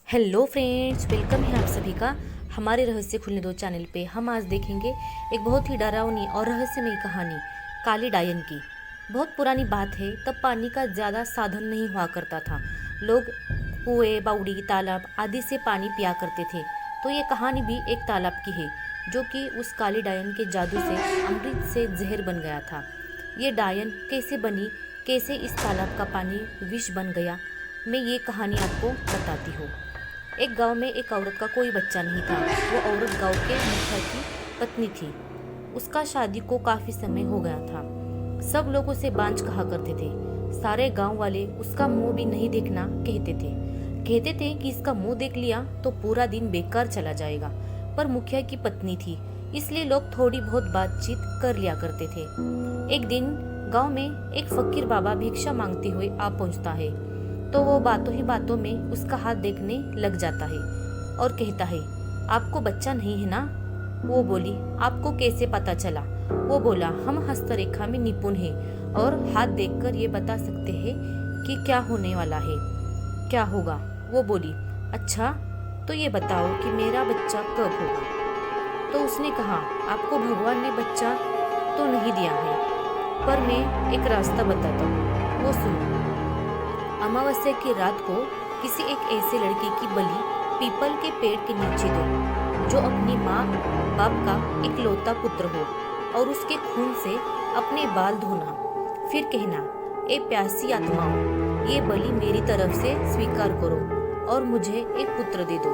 Hello friends, welcome है आप सभी का हमारे रहस्य खुलने दो चैनल पे। हम आज देखेंगे एक बहुत ही डरावनी और रहस्यमयी कहानी काली डायन की। बहुत पुरानी बात है, तब पानी का ज़्यादा साधन नहीं हुआ करता था। लोग कुएं, बावड़ी, तालाब आदि से पानी पिया करते थे। तो ये कहानी भी एक तालाब की है, जो कि उस काली डायन के जादू से अमृत से जहर बन गया था। ये डायन कैसे बनी, कैसे इस तालाब का पानी विष बन गया, मैं ये कहानी आपको बताती हूँ। एक गांव में एक औरत का कोई बच्चा नहीं था। वो औरत गांव के मुखिया की पत्नी थी। उसका शादी को काफी समय हो गया था। सब लोग उसे बांझ कहा करते थे। सारे गांव वाले उसका मुंह भी नहीं देखना कहते थे कि इसका मुंह देख लिया तो पूरा दिन बेकार चला जाएगा। पर मुखिया की पत्नी थी, इसलिए लोग थोड़ी बहुत बातचीत कर लिया करते थे। एक दिन गांव में एक फकीर बाबा भिक्षा मांगते हुए आ पहुंचता है। तो वो बातों ही बातों में उसका हाथ देखने लग जाता है और कहता है, आपको बच्चा नहीं है ना? वो बोली, आपको कैसे पता चला? वो बोला, हम हस्तरेखा में निपुण हैं और हाथ देखकर ये बता सकते हैं कि क्या होने वाला है, क्या होगा। वो बोली, अच्छा तो ये बताओ कि मेरा बच्चा कब होगा? तो उसने कहा, आपको भगवान ने बच्चा तो नहीं दिया है, पर मैं एक रास्ता बताता हूँ, वो सुनो। अमावस्या की रात को किसी एक ऐसे लड़के की बलि पीपल के पेड़ के नीचे दो, जो अपनी माँ बाप का इकलौता पुत्र हो, और उसके खून से अपने बाल धोना। फिर कहना, ए प्यासी आत्माओं, ये बलि मेरी तरफ से स्वीकार करो और मुझे एक पुत्र दे दो।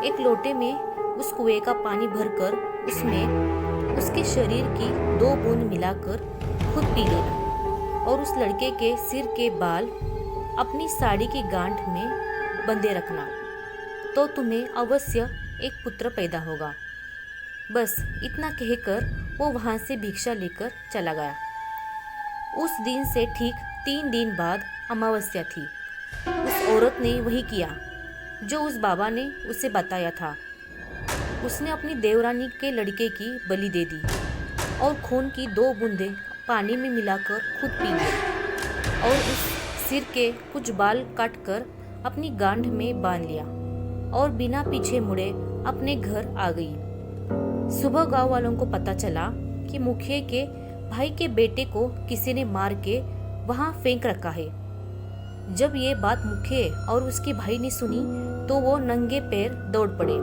एक लोटे में उस कुएं का पानी भरकर उसमें उसके शरीर की 2 बूंद मिलाकर खुद पी लेना, और उस लड़के के सिर के बाल अपनी साड़ी की गांठ में बंधे रखना, तो तुम्हें अवश्य एक पुत्र पैदा होगा। बस इतना कहकर वो वहां से भिक्षा लेकर चला गया। उस दिन से ठीक 3 दिन बाद अमावस्या थी। उस औरत ने वही किया जो उस बाबा ने उसे बताया था। उसने अपनी देवरानी के लड़के की बलि दे दी और खून की 2 बूंदें पानी में मिलाकर खुद पी ली, और उस सिर के कुछ बाल काटकर अपनी गांठ में बांध लिया और बिना पीछे मुड़े अपने घर आ गई। सुबह गांव वालों को पता चला कि मुखिया के भाई के बेटे को किसी ने मार के वहां फेंक रखा है। जब ये बात मुखिया और उसके भाई ने सुनी तो वो नंगे पैर दौड़ पड़े।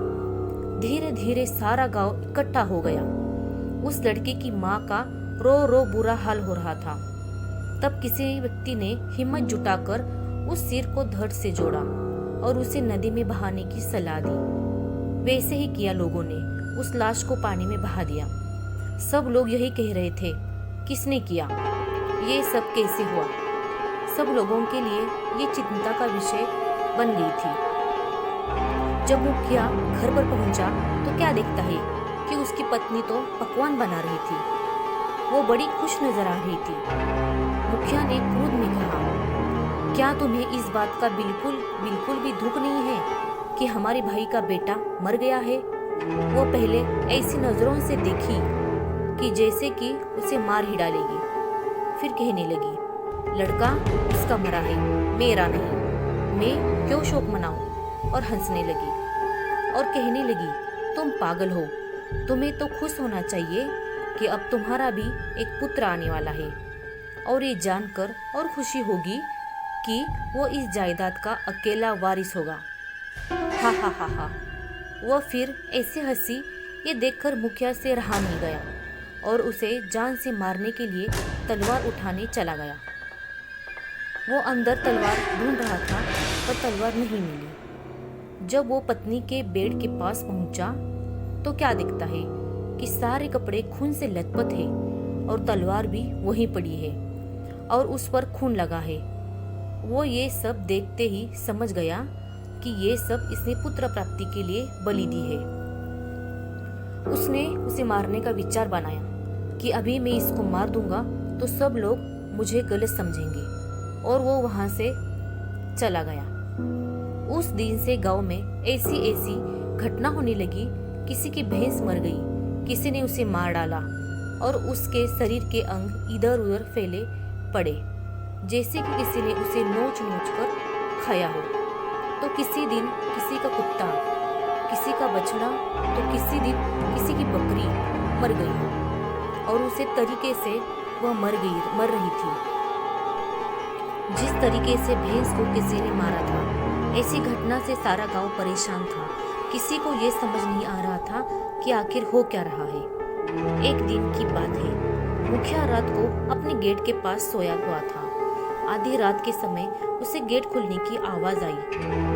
धीरे धीरे सारा गांव इकट्ठा हो गया। उस लड़के की माँ का रो रो बुरा हाल हो रहा था। तब किसी व्यक्ति ने हिम्मत जुटाकर उस सिर को धड़ से जोड़ा और उसे नदी में बहाने की सलाह दी। वैसे ही किया लोगों ने, उस लाश को पानी में बहा दिया। सब लोग यही कह रहे थे, किसने किया, ये सब कैसे हुआ? सब लोगों के लिए ये चिंता का विषय बन गई थी। जब मुखिया घर पर पहुंचा तो क्या देखता है कि उसकी पत्नी तो पकवान बना रही थी। वो बड़ी खुश नजर आ रही थी। मुखिया ने क्रोध में कहा, क्या तुम्हें इस बात का बिल्कुल भी दुख नहीं है कि हमारे भाई का बेटा मर गया है? वो पहले ऐसी नजरों से देखी कि जैसे कि उसे मार ही डालेगी। फिर कहने लगी, लड़का उसका मरा है, मेरा नहीं, मैं क्यों शोक मनाऊं? और हंसने लगी और कहने लगी, तुम पागल हो, तुम्हें तो खुश होना चाहिए कि अब तुम्हारा भी एक पुत्र आने वाला है, और ये जानकर और खुशी होगी कि वो इस जायदाद का अकेला वारिस होगा। हा हा हा हा। वह फिर ऐसे हंसी, ये देखकर मुखिया से रहा नहीं गया और उसे जान से मारने के लिए तलवार उठाने चला गया। वो अंदर तलवार ढूंढ रहा था, पर तलवार नहीं मिली। जब वो पत्नी के बेड के पास पहुंचा तो क्या दिखता है कि सारे कपड़े खून से लथपथ है और तलवार भी वहीं पड़ी है और उस पर खून लगा है। वो ये सब देखते ही समझ गया कि ये सब इसने पुत्र प्राप्ति के लिए बलि दी है। उसने उसे मारने का विचार बनाया कि अभी मैं इसको मार दूंगा तो सब लोग मुझे गलत समझेंगे, और वो वहां से चला गया। उस दिन से गांव में ऐसी घटना होने लगी। किसी की भैंस मर गई, किसी ने उसे मार डाला और उसके शरीर के अंग इधर उधर फैले पड़े, जैसे कि किसी ने उसे नोच नोच कर खाया हो। तो किसी दिन किसी का कुत्ता, किसी का बछड़ा, तो किसी दिन किसी की बकरी मर गई और उसी तरीके से वह मर रही थी जिस तरीके से भैंस को किसी ने मारा था। ऐसी घटना से सारा गांव परेशान था। किसी को ये समझ नहीं आ रहा था कि आखिर हो क्या रहा है। एक दिन की बात है, मुखिया रात को अपने गेट के पास सोया हुआ था। आधी रात के समय उसे गेट खुलने की आवाज आई।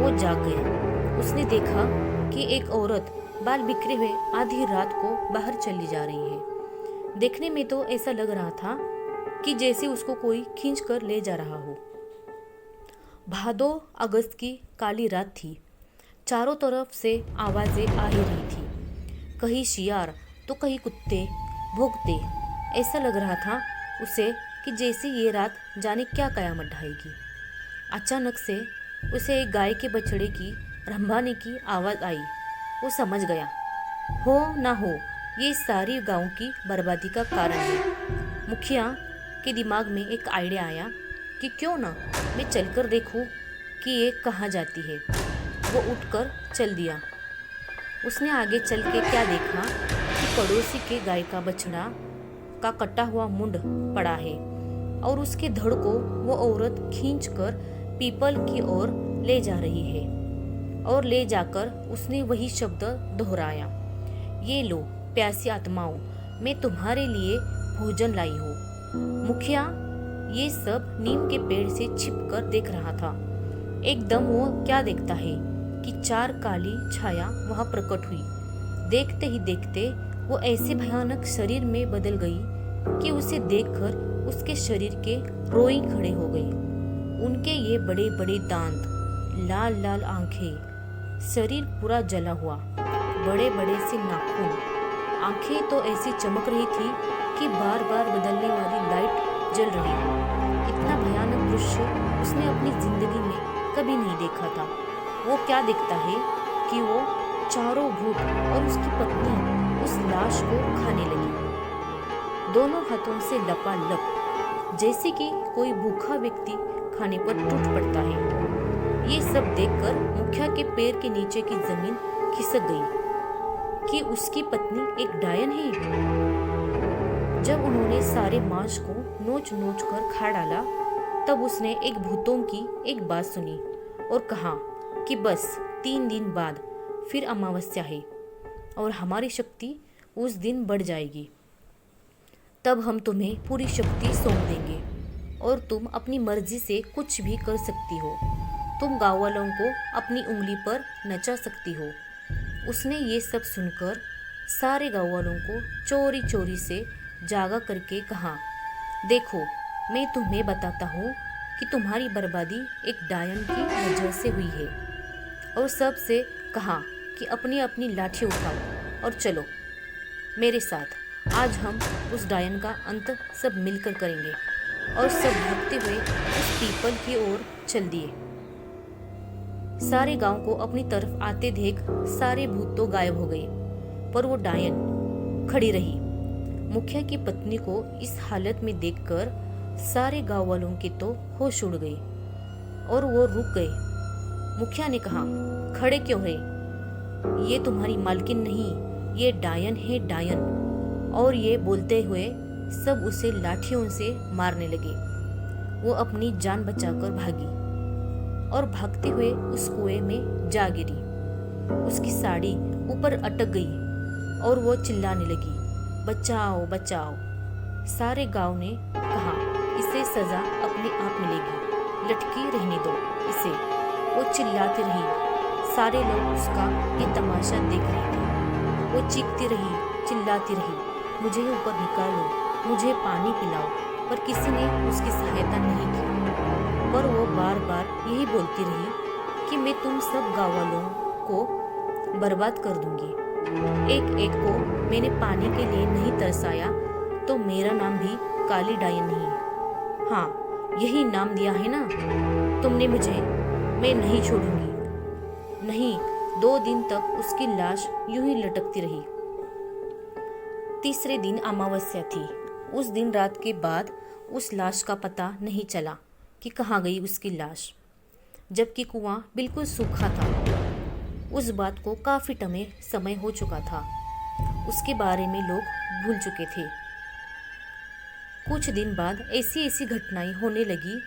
वो जाग गया। उसने देखा कि एक औरत बाल बिखरे हुए आधी रात को बाहर चली जा रही है। देखने में तो ऐसा लग रहा था कि जैसे उसको कोई खींच कर ले जा रहा हो। भादो अगस्त की काली रात थी। चारों तरफ से आवाजें आ ही रही थी, कहीं शियार तो कहीं कुत्ते भौंकते। ऐसा लग रहा था उसे कि जैसे ये रात जाने क्या कयामत ढाएगी। अचानक से उसे एक गाय के बछड़े की रंभाने की आवाज़ आई। वो समझ गया, हो ना हो ये सारी गांव की बर्बादी का कारण है। मुखिया के दिमाग में एक आइडिया आया कि क्यों ना मैं चलकर देखूं कि ये कहाँ जाती है। वो उठकर चल दिया। उसने आगे चल के क्या देखा कि पड़ोसी के गाय का बछड़ा का कटा हुआ मुंड पड़ा है और उसके धड़ को वो औरत खींचकर पीपल की ओर ले जा रही है। और ले जाकर उसने वही शब्द दोहराया, ये लो प्यासी आत्माओं, मैं तुम्हारे लिए भोजन लाई हूँ। मुखिया ये सब नीम के पेड़ से छिपकर देख रहा था। एकदम वो क्या देखता है कि चार काली छाया वहां प्रकट हुई। देखते ही देखते वो ऐसे भयानक शरीर में बदल गई कि उसे देखकर उसके शरीर के रोई खड़े हो गए। उनके ये बड़े बड़े दांत, लाल लाल आंखें, शरीर पूरा जला हुआ, बड़े बड़े से नाखून, आंखें तो ऐसी चमक रही थी कि बार बार बदलने वाली लाइट जल रही हो। इतना भयानक दृश्य उसने अपनी जिंदगी में कभी नहीं देखा था। वो क्या देखता है कि वो चारों भूत और उसकी पत्नी उस लाश को खाने लगी, दोनों हाथों से लपालप, जैसे कि कोई भूखा व्यक्ति खाने पर टूट पड़ता है। ये सब देखकर मुखिया के पैर के नीचे की जमीन खिसक गई कि उसकी पत्नी एक डायन है। जब उन्होंने सारे मांस को नोच नोच कर खा डाला, तब उसने एक भूतों की एक बात सुनी और कहा कि बस 3 दिन बाद फिर अमावस्या है और हमारी शक्ति उस दिन बढ़ जाएगी। तब हम तुम्हें पूरी शक्ति सौंप देंगे और तुम अपनी मर्जी से कुछ भी कर सकती हो। तुम गाँव वालों को अपनी उंगली पर नचा सकती हो। उसने ये सब सुनकर सारे गाँव वालों को चोरी चोरी से जागा करके कहा, देखो मैं तुम्हें बताता हूँ कि तुम्हारी बर्बादी एक डायन की वजह से हुई है। और सबसे कहा कि अपनी अपनी लाठी उठाओ और चलो मेरे साथ। आज हम उस डायन का अंत सब मिलकर करेंगे। और सब भागते हुए उस पीपल की ओर चल दिए। सारे गांव को अपनी तरफ आते देख सारे भूत तो गायब हो गए, पर वो डायन खड़ी रही। मुखिया की पत्नी को इस हालत में देखकर सारे गांव वालों के तो होश उड़ गए और वो रुक गए। मुखिया ने कहा, खड़े क्यों रहे? ये तुम्हारी मालकिन नहीं, ये डायन है, डायन। और ये बोलते हुए सब उसे लाठियों से मारने लगे। वो अपनी जान बचाकर भागी और भागते हुए उस कुएं में जा गिरी। उसकी साड़ी ऊपर अटक गई और वो चिल्लाने लगी, बचाओ बचाओ। सारे गांव ने कहा, इसे सजा अपने आप मिलेगी, लटकी रहने दो इसे। वो चिल्लाती रही। सारे लोग उसका ये तमाशा देख रहे थे। वो चीखती रही, चिल्लाती रही, मुझे ऊपर निकालो, मुझे पानी पिलाओ, पर किसी ने उसकी सहायता नहीं की। पर वो बार बार यही बोलती रही कि मैं तुम सब गाँव वालों को बर्बाद कर दूंगी। एक एक को मैंने पानी के लिए नहीं तरसाया तो मेरा नाम भी काली डायन नहीं। हाँ, यही नाम दिया है ना तुमने मुझे। मैं नहीं छोड़ूंगी। नहीं, 2 दिन तक उसकी लाश यूं ही लटकती रही। तीसरे दिन अमावस्या थी। उस दिन रात के बाद उस लाश का पता नहीं चला कि कहाँ गई उसकी लाश। जबकि कुआं बिल्कुल सूखा था। उस बात को काफी समय हो चुका था। उसके बारे में लोग भूल चुके थे। कुछ दिन बाद ऐसी ऐसी घटनाएं होने लगी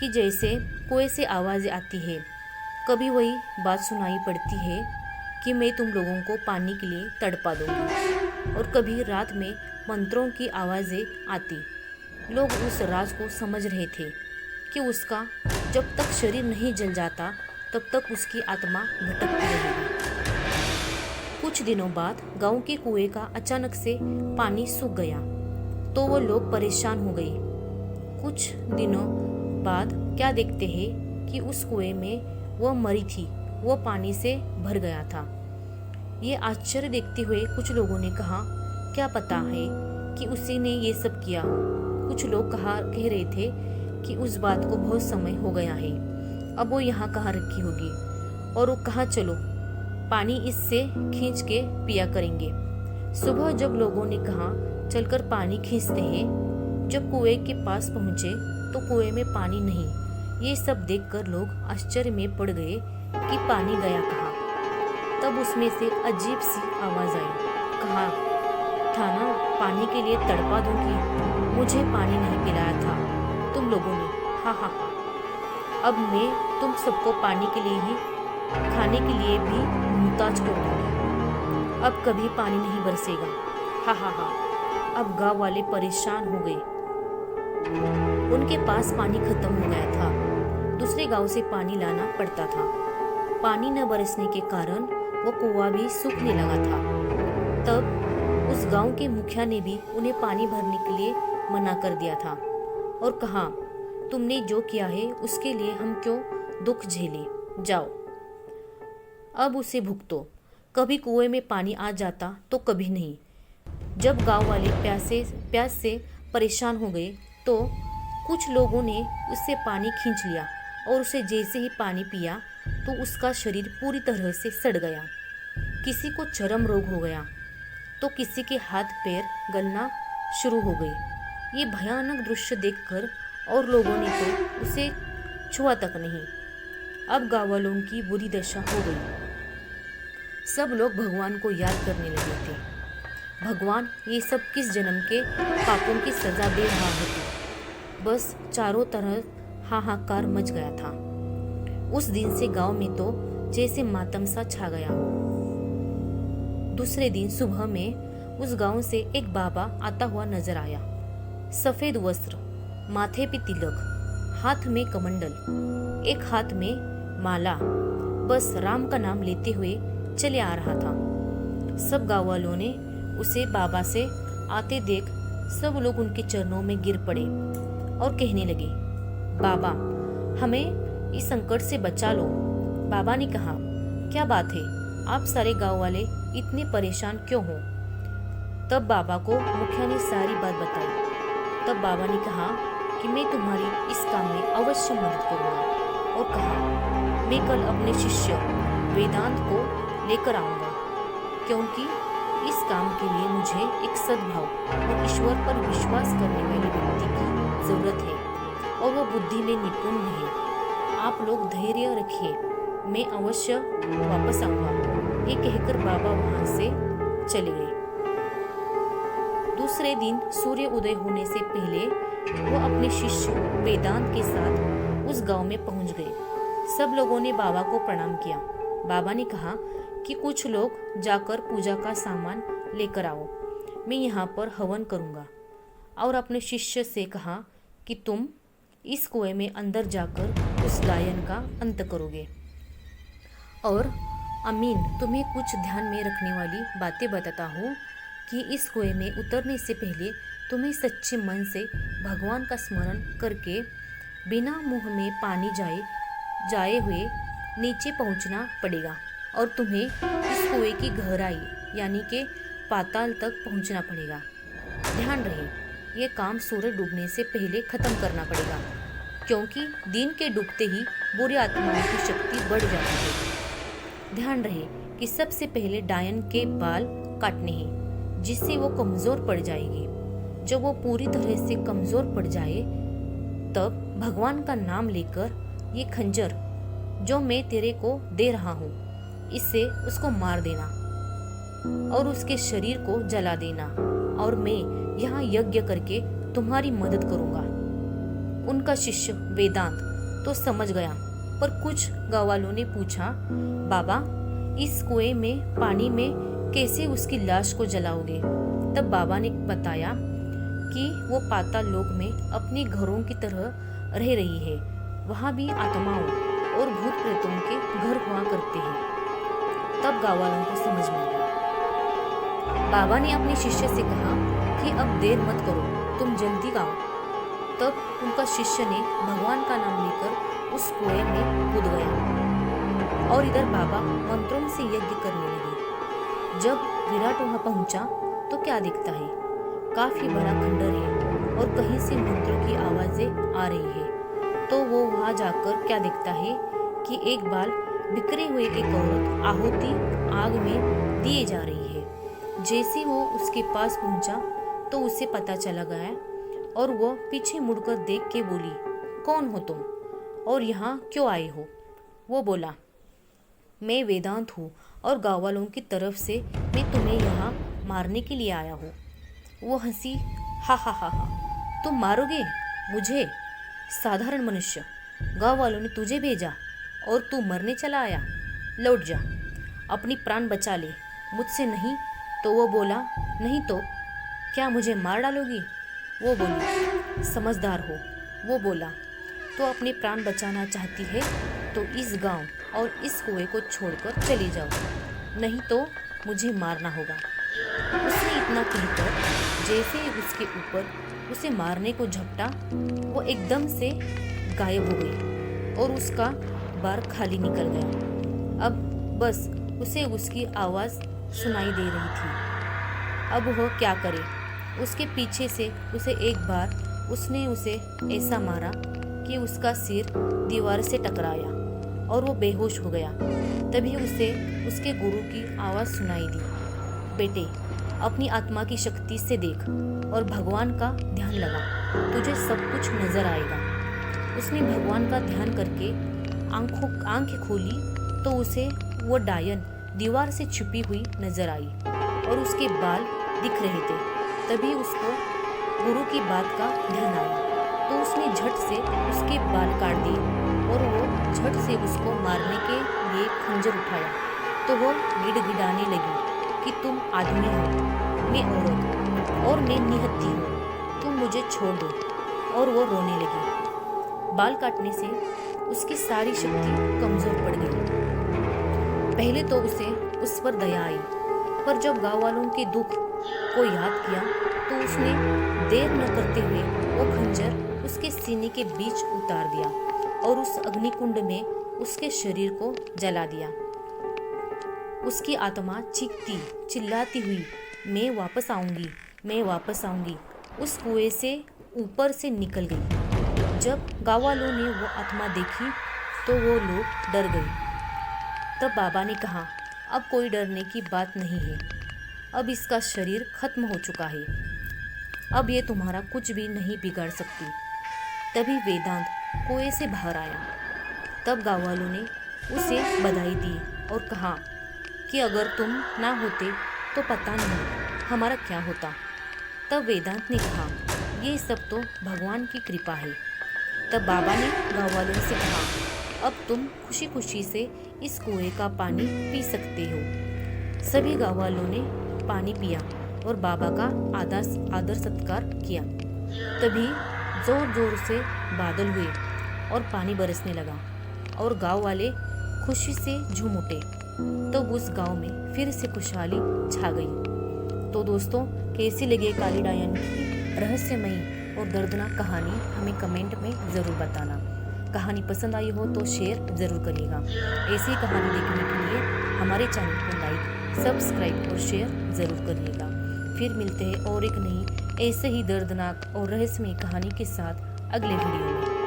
कि जैसे कुएं से आवाज़ें आती है, कभी वही बात सुनाई पड़ती है कि मैं तुम लोगों को पानी के लिए तड़पा दूंगी, और कभी रात में मंत्रों की आवाज़ें आती। लोग उस राज को समझ रहे थे कि उसका जब तक शरीर नहीं जल जाता तब तक उसकी आत्मा भटकती रहेगी। कुछ दिनों बाद गांव के कुएं का अचानक से पानी सूख गया तो वो लोग परेशान हो गए। कुछ दिनों बाद क्या देखते हैं कि उस कुएं में वो मरी थी, वो पानी से भर गया था। ये आश्चर्य देखते हुए कुछ लोगों ने कहा, क्या पता है कि उसी ने ये सब किया। कुछ लोग कह रहे थे कि उस बात को बहुत समय हो गया है, अब वो यहाँ कहाँ रखी होगी, और वो कहाँ चलो पानी इससे खींच के पिया करेंगे। सुबह जब लोगों ने कहा चलकर पानी खींचते हैं, जब कुएं के पास पहुंचे तो कुएं में पानी नहीं। ये सब देखकर लोग आश्चर्य में पड़ गए कि पानी गया कहाँ। तब उसमें से अजीब सी आवाज आई, कहा था ना पानी के लिए तड़पा दूंगी, मुझे पानी नहीं पिलाया था तुम लोगों ने, हा हा हा। अब मैं तुम सबको पानी के लिए ही, खाने के लिए भी मुहताज कर दूंगी। अब कभी पानी नहीं बरसेगा, हा हा हा। अब गांव वाले परेशान हो गए। उनके पास पानी खत्म हो गया था, दूसरे गांव से पानी लाना पड़ता था। पानी न बरसने के कारण वो कुआं भी सूखने लगा था। तब उस गांव के मुखिया ने भी उन्हें पानी भरने के लिए मना कर दिया था और कहा, तुमने जो किया है उसके लिए हम क्यों दुख झेले, जाओ अब उसे भुगतो। कभी कुएं में पानी आ जाता तो कभी नहीं। जब गांव वाले प्यास से परेशान हो गए तो कुछ लोगों ने उससे पानी खींच लिया और उसे जैसे ही पानी पिया तो उसका शरीर पूरी तरह से सड़ गया। किसी को चर्म रोग हो गया तो किसी के हाथ पैर गलना शुरू हो गए। ये भयानक दृश्य देखकर और लोगों ने तो उसे छुआ तक नहीं। अब गाँव वालों की बुरी दशा हो गई। सब लोग भगवान को याद करने लगे थे। भगवान ये सब किस जन्म के पापों की सजा दे रहा है? बस चारों तरफ हाहाकार मच गया था। उस दिन से गांव में तो जैसे मातम सा छा गया। दूसरे दिन सुबह में उस गांव से एक बाबा आता हुआ नजर आया। सफेद वस्त्र, माथे पे तिलक, हाथ में कमंडल, एक हाथ में माला, बस राम का नाम लेते हुए चले आ रहा था। सब गाँव वालों ने उसे बाबा से आते देख सब लोग उनके चरणों में गिर पड़े और कहने लगे, बाबा हमें इस संकट से बचा लो। बाबा ने कहा, क्या बात है, आप सारे गांव वाले इतने परेशान क्यों हो? तब बाबा को मुखिया ने सारी बात बताई। तब बाबा ने कहा कि मैं तुम्हारी इस काम में अवश्य मदद करूंगा, और कहा मैं कल अपने शिष्य वेदांत को लेकर आऊंगा, क्योंकि इस काम के लिए मुझे एक सद्भाव और ईश्वर पर विश्वास करने वाले व्यक्ति की जरूरत है, और वो बुद्धि में निपुण है। आप लोग धैर्य रखिए, मैं अवश्य वापस आऊंगा। ये कहकर बाबा वहां से चले गए। दूसरे दिन सूर्य उदय होने से पहले वो अपने शिष्य वेदांत के साथ उस गांव में पहुंच गए। सब लोगों ने बाबा को प्रणाम किया। बाबा ने कहा कि कुछ लोग जाकर पूजा का सामान लेकर आओ, मैं यहाँ पर हवन करूँगा। और अपने शिष्य से कहा कि तुम इस कुएं में अंदर जाकर उस डायन का अंत करोगे। और अमीन, तुम्हें कुछ ध्यान में रखने वाली बातें बताता हूँ कि इस कुएं में उतरने से पहले तुम्हें सच्चे मन से भगवान का स्मरण करके बिना मुंह में पानी जाए हुए नीचे पहुँचना पड़ेगा, और तुम्हें इस कुएं की गहराई यानी के पाताल तक पहुंचना पड़ेगा। ध्यान रहे, ये काम सूरज डूबने से पहले खत्म करना पड़ेगा, क्योंकि दिन के डूबते ही बुरी आत्माओं की शक्ति बढ़ जाती है। ध्यान रहे कि सबसे पहले डायन के बाल काटने हैं, जिससे वो कमज़ोर पड़ जाएगी। जब वो पूरी तरह से कमज़ोर पड़ जाए तब भगवान का नाम लेकर ये खंजर जो मैं तेरे को दे रहा हूँ, इससे उसको मार देना और उसके शरीर को जला देना, और मैं यहाँ यज्ञ करके तुम्हारी मदद करूँगा। उनका शिष्य वेदांत तो समझ गया, पर कुछ गाँव वालों ने पूछा, बाबा इस कुएं में पानी में कैसे उसकी लाश को जलाओगे? तब बाबा ने बताया कि वो पाताल लोक में अपने घरों की तरह रह रही है, वहाँ भी आत्माओं और भूत प्रेतों के घर हुआ करते हैं। तब गाँव वालों को समझ में आया। बाबा ने अपने शिष्य से कहा कि अब देर मत करो, तुम जल्दी आओ। तब उनका शिष्य ने भगवान का नाम लेकर उस कुएं में कूद गया और इधर बाबा मंत्रों से यज्ञ करने लगे। जब विराट वहां पहुंचा तो क्या दिखता है? काफी बड़ा खंडर है और कहीं से मंत्रों की आवाजें आ रही है। तो वो वहां जाकर क्या दिखता है कि एक बाल बिखरे हुए एक औरत आहुति आग में दिए जा रही है। जैसे वो उसके पास पहुंचा तो उसे पता चला गया और वो पीछे मुड़कर देख के बोली, कौन हो तुम और यहाँ क्यों आए हो? वो बोला, मैं वेदांत हूँ और गाँव वालों की तरफ से मैं तुम्हें यहाँ मारने के लिए आया हूँ। वो हंसी, हा हा हा हा, तुम मारोगे मुझे? साधारण मनुष्य, गाँव वालों ने तुझे भेजा और तू मरने चला आया? लौट जा, अपनी प्राण बचा ले, मुझसे नहीं। तो वो बोला, नहीं तो क्या मुझे मार डालोगी? वो बोली, समझदार हो। वो बोला, तो अपने प्राण बचाना चाहती है तो इस गांव और इस कुएं को छोड़कर चली जाओ, नहीं तो मुझे मारना होगा। उसने इतना कहकर जैसे ही उसके ऊपर उसे मारने को झपटा, वो एकदम से गायब हो गई और उसका बार खाली निकल गया। अब बस उसे उसकी आवाज़ सुनाई दे रही थी। अब वह क्या करे? उसके पीछे से उसे एक बार उसने उसे ऐसा मारा कि उसका सिर दीवार से टकराया और वो बेहोश हो गया। तभी उसे उसके गुरु की आवाज़ सुनाई दी, बेटे अपनी आत्मा की शक्ति से देख और भगवान का ध्यान लगा, तुझे सब कुछ नजर आएगा। उसने भगवान का ध्यान करके आंखें खोली तो उसे वो डायन दीवार से छुपी हुई नजर आई और उसके बाल दिख रहे थे। तभी उसको गुरु की बात का ध्यान आया तो उसने झट से उसके बाल काट दिए और वो झट से उसको मारने के लिए खंजर उठाया। तो वो गिड़गिड़ाने लगी कि तुम आदमी हो, मैं औरत और मैं निहत्थी हूँ, तुम मुझे छोड़ दो। और वो रोने लगी। बाल काटने से उसकी सारी शक्ति कमजोर पड़ गई। पहले तो उसे उस पर दया आई, पर जब गाँव वालों के दुख को याद किया तो उसने देर न करते हुए वो खंजर उसके सीने के बीच उतार दिया और उस अग्निकुंड में उसके शरीर को जला दिया। उसकी आत्मा चीखती चिल्लाती हुई, मैं वापस आऊंगी, मैं वापस आऊंगी, उस कुएं से ऊपर से निकल गई। जब गाँव वालों ने वो आत्मा देखी तो वो लोग डर गए। तब बाबा ने कहा, अब कोई डरने की बात नहीं है, अब इसका शरीर खत्म हो चुका है, अब ये तुम्हारा कुछ भी नहीं बिगाड़ सकती। तभी वेदांत कुएं से बाहर आया। तब गाँव वालों ने उसे बधाई दी और कहा कि अगर तुम ना होते तो पता नहीं हमारा क्या होता। तब वेदांत ने कहा, ये सब तो भगवान की कृपा है। तब बाबा ने गाँव वालों से कहा, अब तुम खुशी खुशी से इस कुएं का पानी पी सकते हो। सभी गाँव वालों ने पानी पिया और बाबा का आदर सत्कार किया। तभी जोर जोर से बादल हुए और पानी बरसने लगा और गांव वाले खुशी से झूम उठे। तो उस गांव में फिर से खुशहाली छा गई। तो दोस्तों, कैसी लगी काली डायन की रहस्यमयी और दर्दनाक कहानी हमें कमेंट में ज़रूर बताना। कहानी पसंद आई हो तो शेयर ज़रूर करिएगा। ऐसी कहानी देखने के लिए हमारे चैनल को लाइक, सब्सक्राइब और शेयर ज़रूर करिएगा। फिर मिलते हैं और एक नई ऐसे ही दर्दनाक और रहस्यमयी कहानी के साथ अगले वीडियो में।